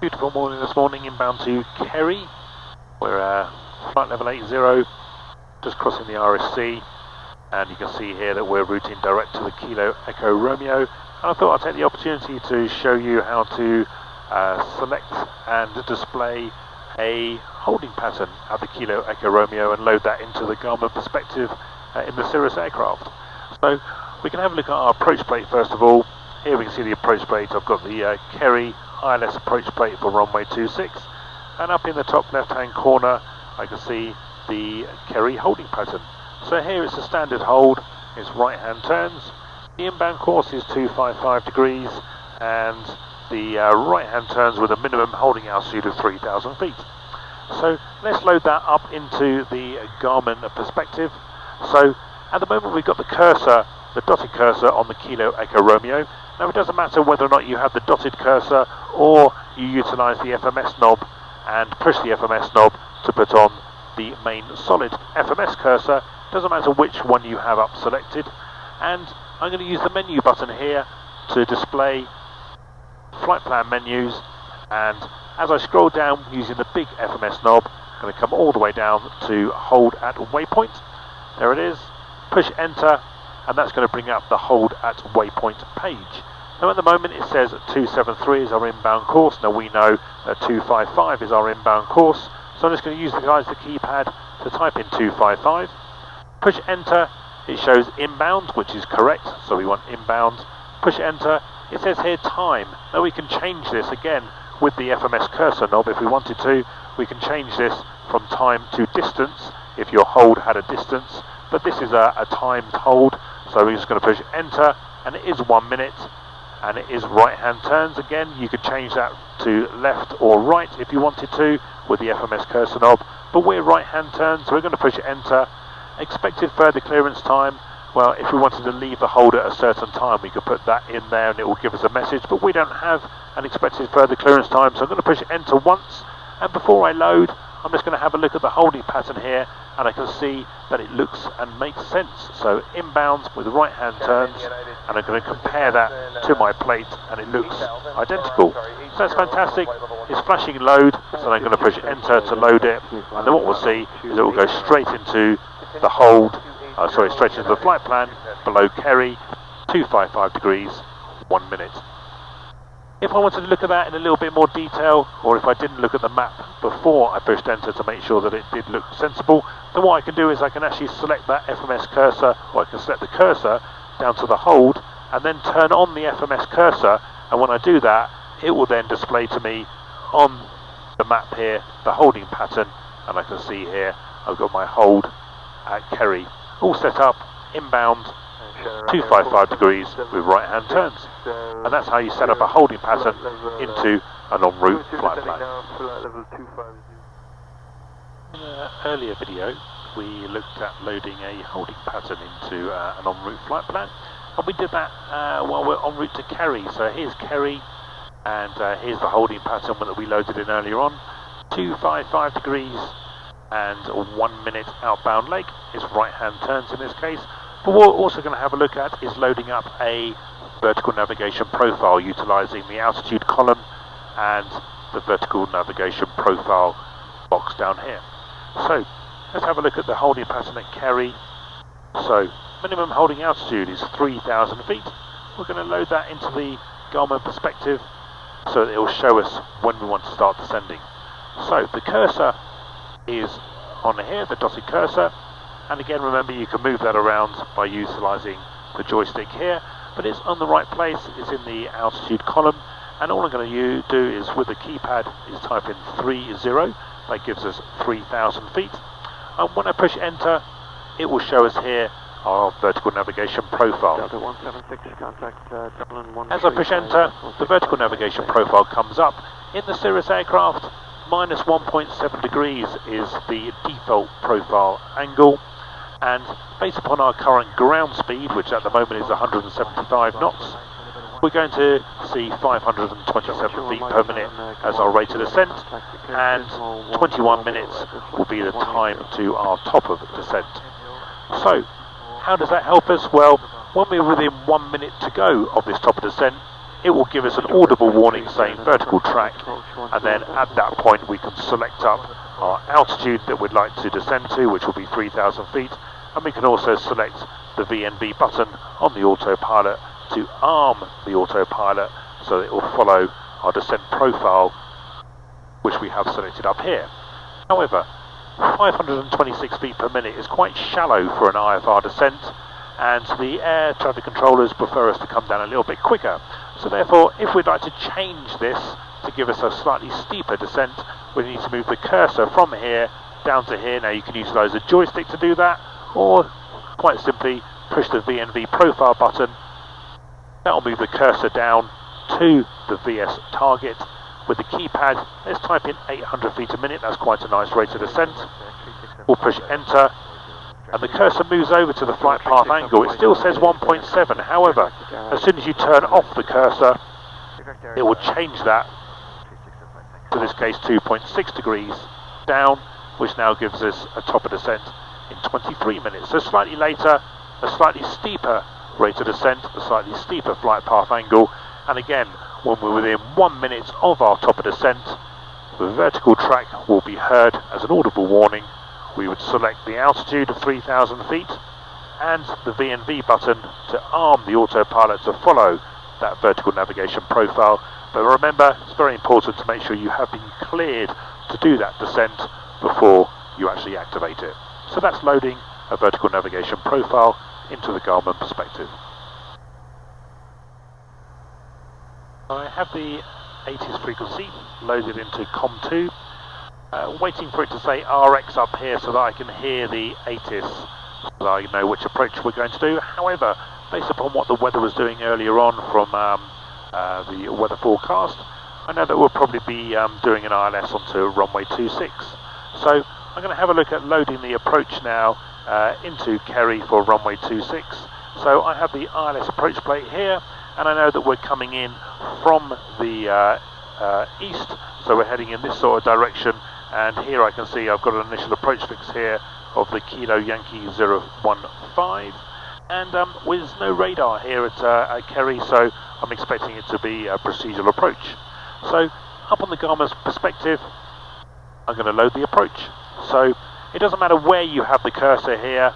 Beautiful morning this morning, inbound to Kerry. We're flight level 80, just crossing the RSC, and you can see here that we're routing direct to the Kilo Echo Romeo. And I thought I'd take the opportunity to show you how to select and display a holding pattern at the Kilo Echo Romeo and load that into the Garmin perspective in the Cirrus aircraft. So we can have a look at our approach plate first of all. Here we can see the approach plate. I've got the Kerry ILS approach plate for runway 26, and up in the top left hand corner I can see the Kerry holding pattern. So here it's a standard hold, it's right hand turns, the inbound course is 255 degrees, and the right hand turns with a minimum holding altitude of 3,000 feet. So let's load that up into the Garmin perspective. So at the moment we've got the cursor, the dotted cursor on the Kilo Echo Romeo. Now it doesn't matter whether or not you have the dotted cursor or you utilise the FMS knob and push the FMS knob to put on the main solid FMS cursor. Doesn't matter which one you have up selected. And I'm going to use the menu button here to display flight plan menus, and as I scroll down using the big FMS knob, I'm going to come all the way down to hold at waypoint. There it is. Push enter, and that's going to bring up the hold at waypoint page. Now at the moment it says 273 is our inbound course. Now we know that 255 is our inbound course, so I'm just going to use the keypad to type in 255. Push enter, it shows inbound, which is correct, so we want inbound. Push enter, it says here time. Now we can change this again with the FMS cursor knob if we wanted to. We can change this from time to distance if your hold had a distance, but this is a timed hold, so we're just going to push enter, and it is 1 minute, and it is right hand turns. Again, you could change that to left or right if you wanted to with the FMS cursor knob, but we're right hand turns, so we're going to push enter. Expected further clearance time, well, if we wanted to leave the hold at a certain time we could put that in there and it will give us a message, but we don't have an expected further clearance time, so I'm going to push enter once, and before I load I'm just going to have a look at the holding pattern here, and I can see that it looks and makes sense. So inbound with right hand turns, and I'm going to compare that to my plate, and it looks identical. So that's fantastic. It's flashing load, so I'm going to push enter to load it, and then what we'll see is it will go straight into the hold, straight into the flight plan below Kerry, 255 degrees, 1 minute. If I wanted to look at that in a little bit more detail, or if I didn't look at the map before I pushed enter to make sure that it did look sensible, then what I can do is I can actually select that FMS cursor, or I can select the cursor down to the hold, and then turn on the FMS cursor, and when I do that, it will then display to me on the map here the holding pattern, and I can see here I've got my hold at Kerry all set up, inbound, 255 degrees with right hand turns, and that's how you set up a holding pattern into an en route flight plan. In an earlier video we looked at loading a holding pattern into an en route flight plan, and we did that while we're en route to Kerry. So here's Kerry, and here's the holding pattern that we loaded in earlier on, 255 degrees and 1 minute outbound leg. It's right hand turns in this case. But what we're also going to have a look at is loading up a vertical navigation profile utilising the altitude column and the vertical navigation profile box down here. So let's have a look at the holding pattern at Kerry. So minimum holding altitude is 3,000 feet. We're going to load that into the Garmin perspective so that it will show us when we want to start descending. So the cursor is on here, the dotted cursor, and again remember you can move that around by utilising the joystick here, but it's on the right place, it's in the altitude column, and all I'm going to do is with the keypad is type in 30, that gives us 3,000 feet, and when I push enter it will show us here our vertical navigation profile. As I push enter, the vertical navigation profile comes up. In the Cirrus aircraft, minus 1.7 degrees is the default profile angle, and based upon our current ground speed, which at the moment is 175 knots, we're going to see 527 feet per minute as our rate of descent, and 21 minutes will be the time to our top of descent. So how does that help us? Well, when we're within 1 minute to go of this top of descent, it will give us an audible warning saying vertical track, and then at that point we can select up our altitude that we'd like to descend to, which will be 3,000 feet, and we can also select the VNV button on the autopilot to arm the autopilot so that it will follow our descent profile, which we have selected up here. However, 526 feet per minute is quite shallow for an IFR descent, and the air traffic controllers prefer us to come down a little bit quicker. So therefore, if we'd like to change this to give us a slightly steeper descent, we need to move the cursor from here down to here. Now you can utilise a joystick to do that, or quite simply push the VNV profile button. That will move the cursor down to the VS target. With the keypad, let's type in 800 feet a minute, that's quite a nice rate of descent. We'll push enter, and the cursor moves over to the flight path angle. It still says 1.7, however, as soon as you turn off the cursor, it will change that to this case 2.6 degrees down, which now gives us a top of descent in 23 minutes. So slightly later, a slightly steeper rate of descent, a slightly steeper flight path angle, and again, when we're within 1 minute of our top of descent, the vertical track will be heard as an audible warning. We would select the altitude of 3,000 feet and the VNV button to arm the autopilot to follow that vertical navigation profile. But remember, it's very important to make sure you have been cleared to do that descent before you actually activate it. So that's loading a vertical navigation profile into the Garmin perspective. I have the 80s frequency loaded into COM2, waiting for it to say RX up here so that I can hear the 80s, so that I know which approach we're going to do. However, based upon what the weather was doing earlier on from the weather forecast, I know that we'll probably be doing an ILS onto runway 26. So I'm going to have a look at loading the approach now into Kerry for runway 26. So I have the ILS approach plate here, and I know that we're coming in from the east, so we're heading in this sort of direction, and here I can see I've got an initial approach fix here of the Kilo Yankee 015, and with no radar here at Kerry, so I'm expecting it to be a procedural approach. So up on the Garmin's perspective, I'm going to load the approach. So it doesn't matter where you have the cursor here,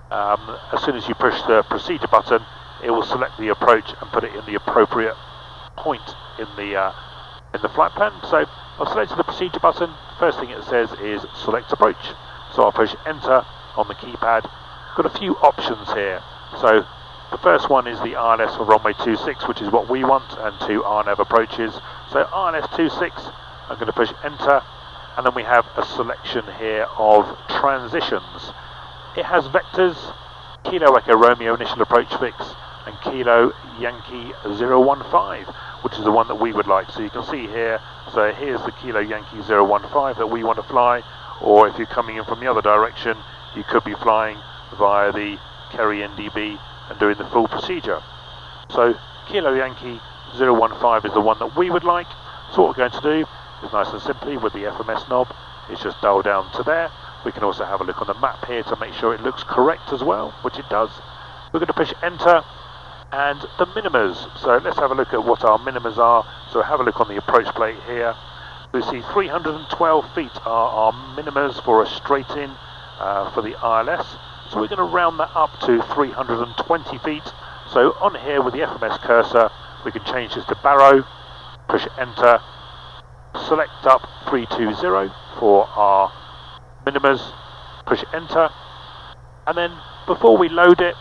as soon as you push the procedure button, it will select the approach and put it in the appropriate point in the flight plan. So I've selected the procedure button. First thing it says is select approach. So I'll push enter on the keypad. Got a few options here. So the first one is the ILS for runway 26, which is what we want, and 2 RNAV approaches. So ILS 26, I'm going to push enter, and then we have a selection here of transitions. It has vectors, Kilo Echo Romeo initial approach fix, and Kilo Yankee 015, which is the one that we would like. So you can see here, so here's the Kilo Yankee 015 that we want to fly, or if you're coming in from the other direction, you could be flying via the Kerry NDB and doing the full procedure. So Kilo Yankee 015 is the one that we would like. So what we're going to do is nice and simply with the FMS knob, is just dial down to there. We can also have a look on the map here to make sure it looks correct as well, which it does. We're going to push enter, and the minimas. So let's have a look at what our minimas are. So have a look on the approach plate here. We see 312 feet are our minimas for a straight in for the ILS. So we're going to round that up to 320 feet. So on here with the FMS cursor, we can change this to Barrow, push enter, select up 320 for our minimas, push enter, and then before we load it,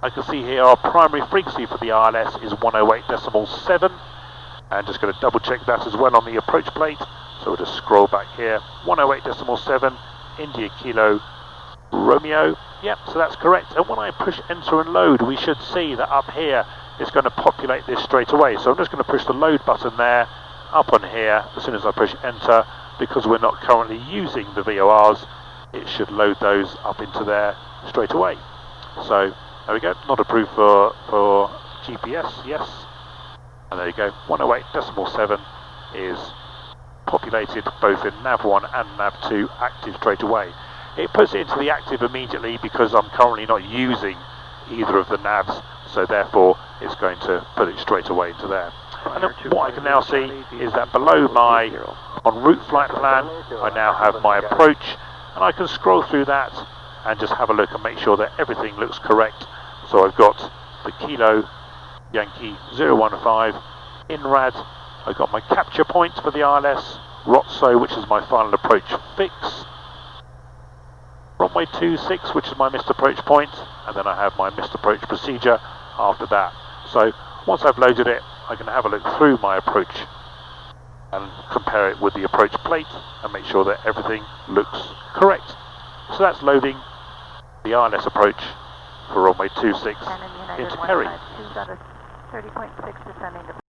I can see here our primary frequency for the ILS is 108.7, and just going to double check that as well on the approach plate. So we'll just scroll back here, 108.7, India Kilo Romeo. Yep, so that's correct. And when I push enter and load, we should see that up here it's going to populate this straight away. So I'm just going to push the load button there, up on here, as soon as I push enter, because we're not currently using the VORs, it should load those up into there straight away. So there we go, not approved for GPS, yes. And there you go, 108.7 is populated both in nav1 and nav2 active straight away. It puts it into the active immediately because I'm currently not using either of the navs, so therefore it's going to put it straight away into there. And then what I can now see is that below my en route flight plan, I now have my approach, and I can scroll through that and just have a look and make sure that everything looks correct. So I've got the Kilo Yankee 015 INRAD, I've got my capture point for the ILS, ROTSO, which is my final approach fix, runway 26, which is my missed approach point, and then I have my missed approach procedure after that. So once I've loaded it, I can have a look through my approach and compare it with the approach plate and make sure that everything looks correct. So that's loading the ILS approach for runway 26 into Kerry. 30.6 descending to